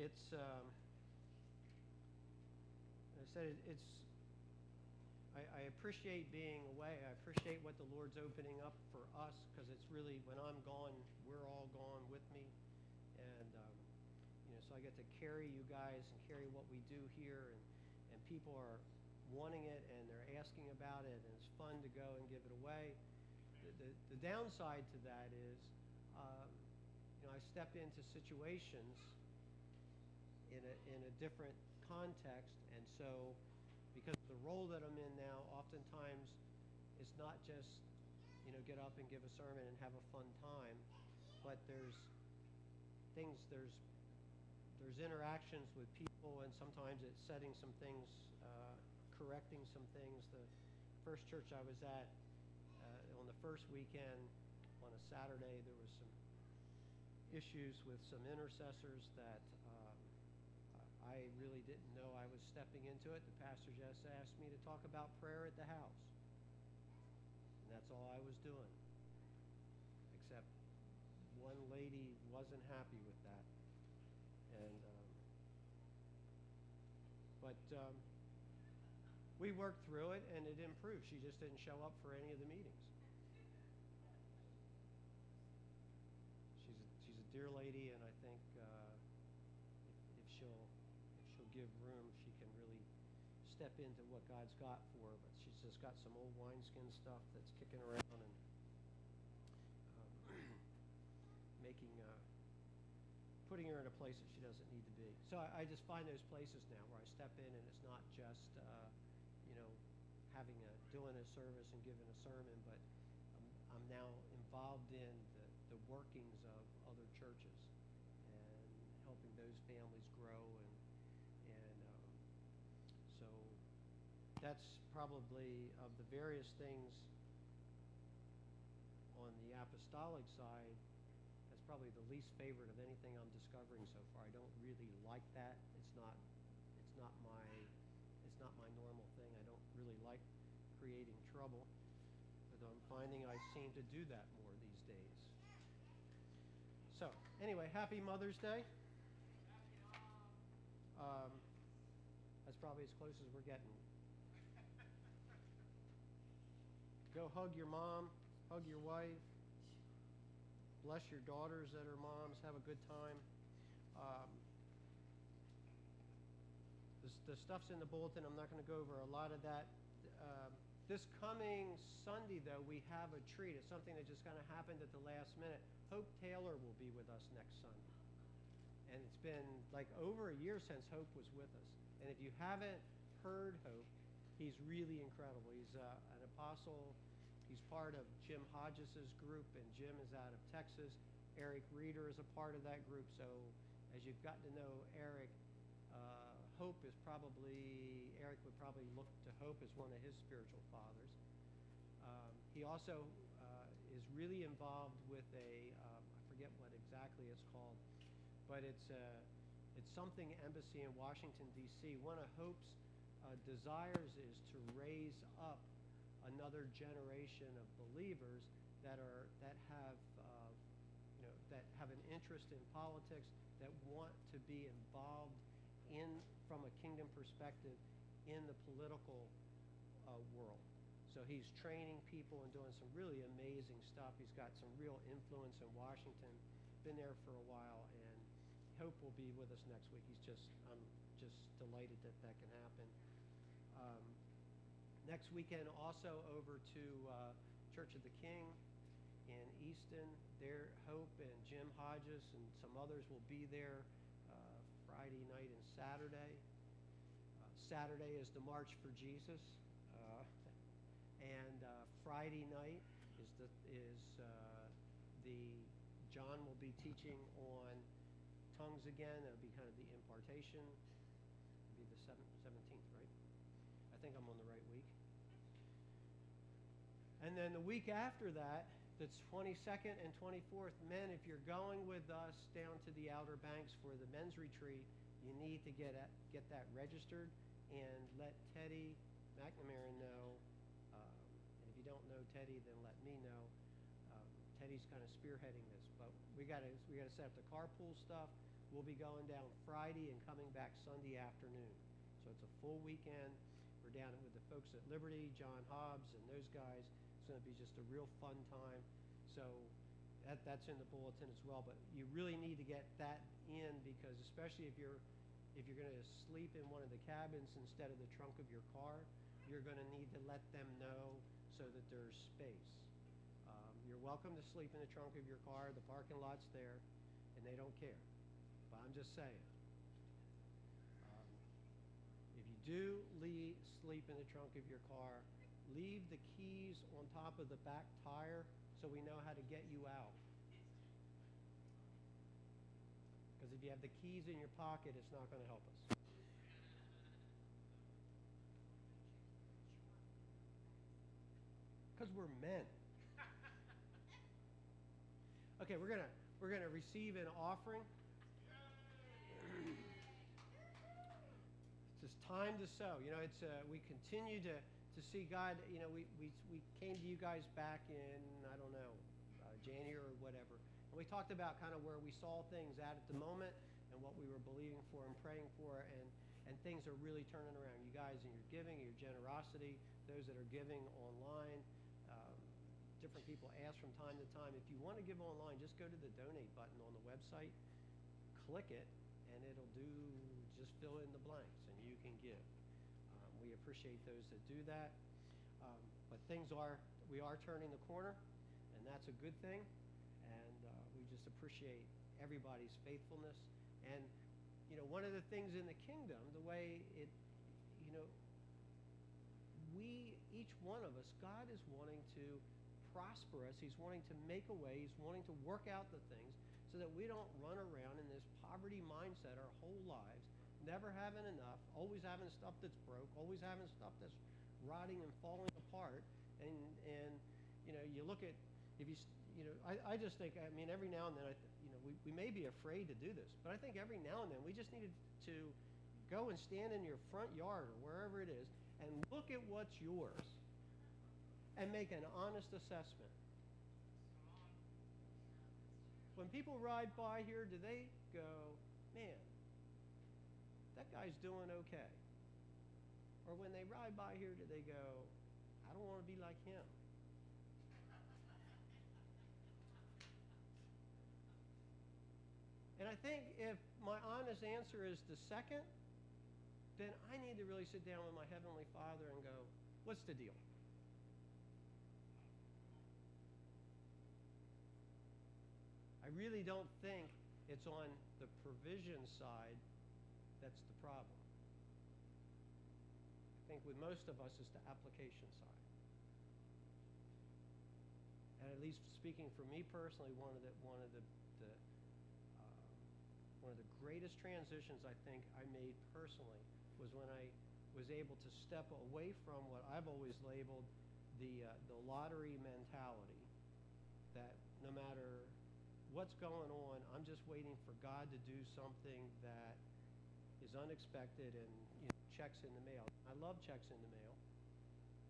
it's, I said I appreciate being away. I appreciate what the Lord's opening up for us, because it's really, when I'm gone, we're all gone with me. And, so I get to carry you guys and carry what we do here, and people are wanting it and they're asking about it, and it's fun to go and give it away. The downside to that is, I step into situations in a different context, and so because of the role that I'm in now, oftentimes it's not just get up and give a sermon and have a fun time, but there's interactions with people, and sometimes it's setting some things, correcting some things. The first church I was at, on the first weekend on a Saturday, there was some issues with some intercessors that I really didn't know I was stepping into it. The pastor just asked me to talk about prayer at the house, and that's all I was doing, except one lady wasn't happy with that. And but we worked through it, and it improved. She just didn't show up for any of the meetings. She's a dear lady, and I think if she'll give room, she can really step into what God's got for her. But she's just got some old wineskin stuff that's kicking around and putting her in a place that she doesn't need to be. So I just find those places now where I step in, and it's not just doing a service and giving a sermon, but I'm now involved in the workings of other churches and helping those families grow, and so that's probably, of the various things on the apostolic side, that's probably the least favorite of anything I'm discovering so far. I don't really like that. It's not my normal thing. I don't really like creating trouble, but I'm finding I seem to do that more these days. So anyway, happy Mother's Day. That's probably as close as we're getting. Go hug your mom, hug your wife, bless your daughters that are moms, have a good time. The stuff's in the bulletin. I'm not going to go over a lot of that. This coming Sunday, though, we have a treat. It's something that just kind of happened at the last minute. Hope Taylor will be with us next Sunday. And it's been like over a year since Hope was with us. And if you haven't heard Hope, he's really incredible. He's an apostle. He's part of Jim Hodges' group, and Jim is out of Texas. Eric Reeder is a part of that group. So as you've gotten to know Eric, Eric would probably look to Hope as one of his spiritual fathers. He also is really involved with I forget what exactly it's called, but it's something embassy in Washington, D.C. One of Hope's desires is to raise up another generation of believers that have an interest in politics, that want to be involved from a kingdom perspective in the political world. So he's training people and doing some really amazing stuff. He's got some real influence in Washington, been there for a while, and Hope will be with us next week. I'm just delighted that can happen. Next weekend, also over to Church of the King in Easton. There, Hope and Jim Hodges and some others will be there Friday night and Saturday. Saturday is the March for Jesus, and Friday night is John will be teaching on tongues again. It'll be kind of the impartation. It'll be the 17th, right? I think I'm on the right week. And then the week after that, the 22nd and 24th, men, if you're going with us down to the Outer Banks for the men's retreat, you need to get that registered and let Teddy McNamara know. And if you don't know Teddy, then let me know. Teddy's kind of spearheading this, but we got to set up the carpool stuff. We'll be going down Friday and coming back Sunday afternoon. So it's a full weekend. We're down with the folks at Liberty, John Hobbs, and those guys. It's going to be just a real fun time. So that's in the bulletin as well. But you really need to get that in, because especially if you're going to sleep in one of the cabins instead of the trunk of your car, you're going to need to let them know so that there's space. You're welcome to sleep in the trunk of your car. The parking lot's there, and they don't care. But I'm just saying. If you do sleep in the trunk of your car, leave the keys on top of the back tire so we know how to get you out. Because if you have the keys in your pocket, it's not going to help us. Because we're men. Okay, we're gonna receive an offering. It's just time to sow. You know, we continue to see God. You know, we came to you guys back in, I don't know, January or whatever, and we talked about kind of where we saw things at the moment and what we were believing for and praying for, and things are really turning around. You guys and your giving, your generosity, those that are giving online. Different people ask from time to time, if you want to give online, just go to the donate button on the website, click it, and it'll just fill in the blanks, and you can give. We appreciate those that do that. But we are turning the corner, and that's a good thing. And we just appreciate everybody's faithfulness. And, you know, one of the things in the kingdom, the way it, you know, each one of us, God is wanting to prosper us. He's wanting to make a way. He's wanting to work out the things so that we don't run around in this poverty mindset our whole lives, never having enough, always having stuff that's broke, always having stuff that's rotting and falling apart. And you know, you look at, I just think, I mean, every now and then, we may be afraid to do this, but I think every now and then we just needed to go and stand in your front yard or wherever it is and look at what's yours and make an honest assessment. When people ride by here, do they go, man, that guy's doing okay? Or when they ride by here, do they go, I don't want to be like him? And I think if my honest answer is the second, then I need to really sit down with my Heavenly Father and go, what's the deal? I really don't think it's on the provision side that's the problem. I think with most of us, it's the application side. And at least speaking for me personally, one of the greatest transitions I think I made personally was when I was able to step away from what I've always labeled the lottery mentality, that no matter what's going on, I'm just waiting for God to do something that is unexpected and checks in the mail. I love checks in the mail.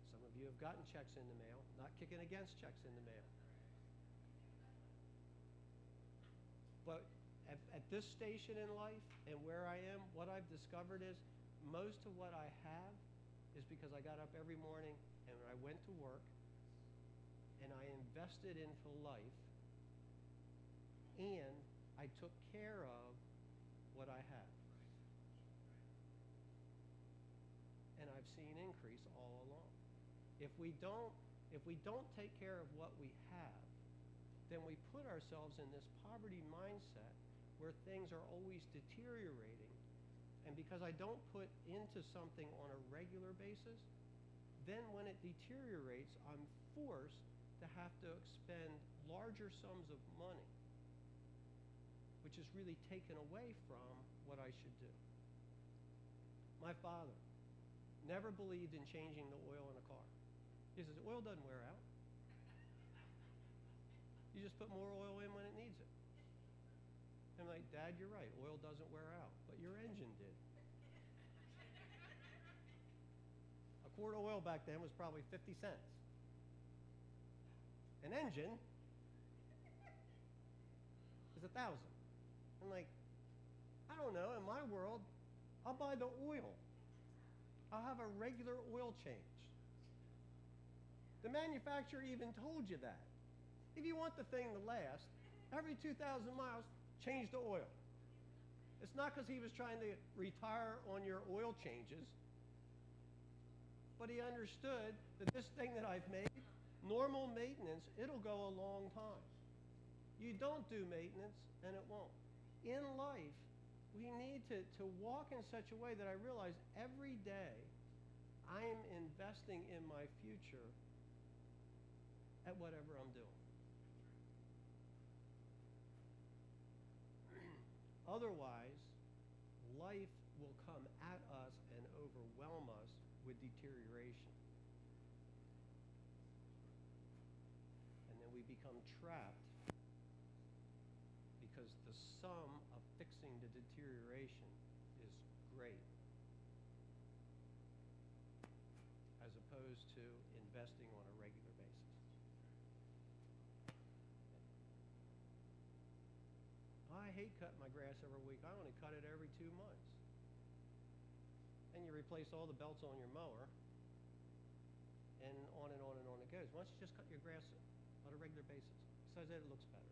Some of you have gotten checks in the mail. Not kicking against checks in the mail. But at this station in life and where I am, what I've discovered is most of what I have is because I got up every morning and I went to work and I invested into life and I took care of what I have. And I've seen increase all along. If we don't take care of what we have, then we put ourselves in this poverty mindset where things are always deteriorating. And because I don't put into something on a regular basis, then when it deteriorates, I'm forced to have to expend larger sums of money, which is really taken away from what I should do. My father never believed in changing the oil in a car. He says, oil doesn't wear out. You just put more oil in when it needs it. I'm like, Dad, you're right. Oil doesn't wear out, but your engine did. A quart of oil back then was probably 50 cents. An engine is $1,000. I'm like, know, in my world, I'll buy the oil. I'll have a regular oil change. The manufacturer even told you that. If you want the thing to last, every 2,000 miles, change the oil. It's not because he was trying to retire on your oil changes, but he understood that this thing that I've made, normal maintenance, it'll go a long time. You don't do maintenance, and it won't. In life, we need to walk in such a way that I realize every day I am investing in my future at whatever I'm doing. Otherwise, life will come at us and overwhelm us with deterioration. And then we become trapped because the sum of fixing the deterioration is great, as opposed to investing on a regular basis. I hate cutting my grass every week. I only cut it every 2 months. And you replace all the belts on your mower, and on and on and on it goes. Why don't you just cut your grass on a regular basis? Besides that, it looks better.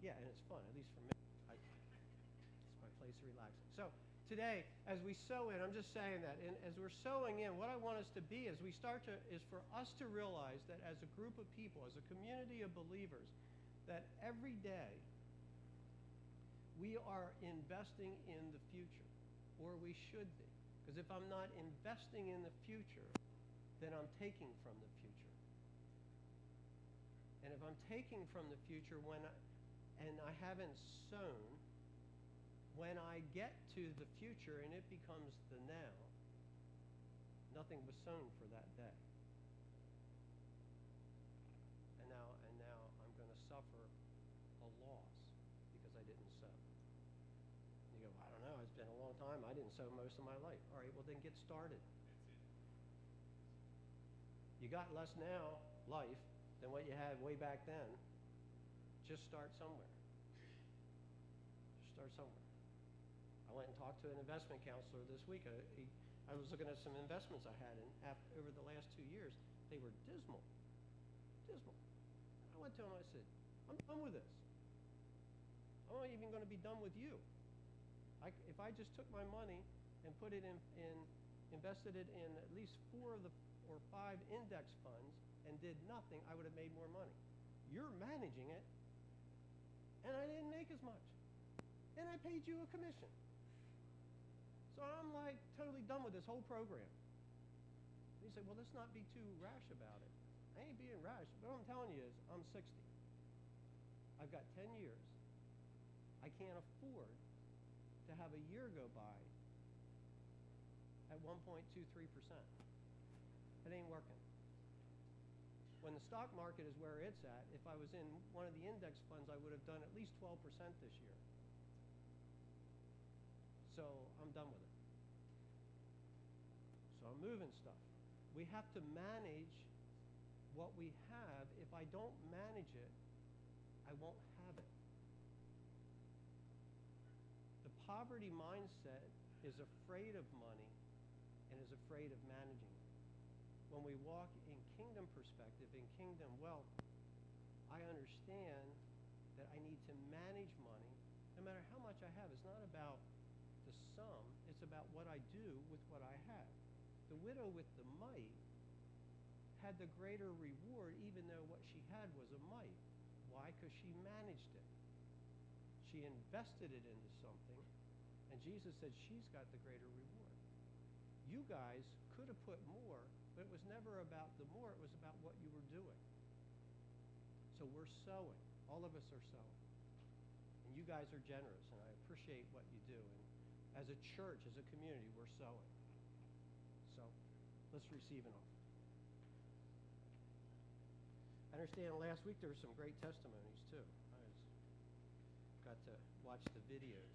Yeah, and it's fun, at least for me. It's my place of relaxing. So today, as we sow in, I'm just saying that, and as we're sowing in, what I want us to be as we start to, is for us to realize that as a group of people, as a community of believers, that every day we are investing in the future, or we should be. Because if I'm not investing in the future, then I'm taking from the future. And if I'm taking from the future and I haven't sown, when I get to the future and it becomes the now, nothing was sown for that day. And now I'm going to suffer a loss because I didn't sow. You go, I don't know, it's been a long time. I didn't sow most of my life. All right, well then get started. You got less now life than what you had way back then. Just start somewhere. Just start somewhere. I went and talked to an investment counselor this week. I was looking at some investments I had, and over the last 2 years, they were dismal. Dismal. I went to him, I said, I'm done with this. I'm not even going to be done with you. If I just took my money and put it invested it in at least 4 or 5 index funds and did nothing, I would have made more money. You're managing it, and I didn't make as much. And I paid you a commission. So I'm like totally done with this whole program. And he said, well, let's not be too rash about it. I ain't being rash, but what I'm telling you is I'm 60. I've got 10 years. I can't afford to have a year go by at 1.23%. It ain't working. When the stock market is where it's at, if I was in one of the index funds, I would have done at least 12% this year. So I'm done with it. So I'm moving stuff. We have to manage what we have. If I don't manage it, I won't have it. The poverty mindset is afraid of money and is afraid of managing it. When we walk in kingdom perspective, in kingdom wealth, I understand that I need to manage money no matter how much I have. It's not about the sum, it's about what I do with what I have. The widow with the mite had the greater reward even though what she had was a mite. Why? Because she managed it. She invested it into something, and Jesus said she's got the greater reward. You guys could have put more, but it was never about the more, it was about what you were doing. So we're sowing. All of us are sowing. And you guys are generous, and I appreciate what you do. And as a church, as a community, we're sowing. So let's receive an offering. I understand last week there were some great testimonies too. I got to watch the videos.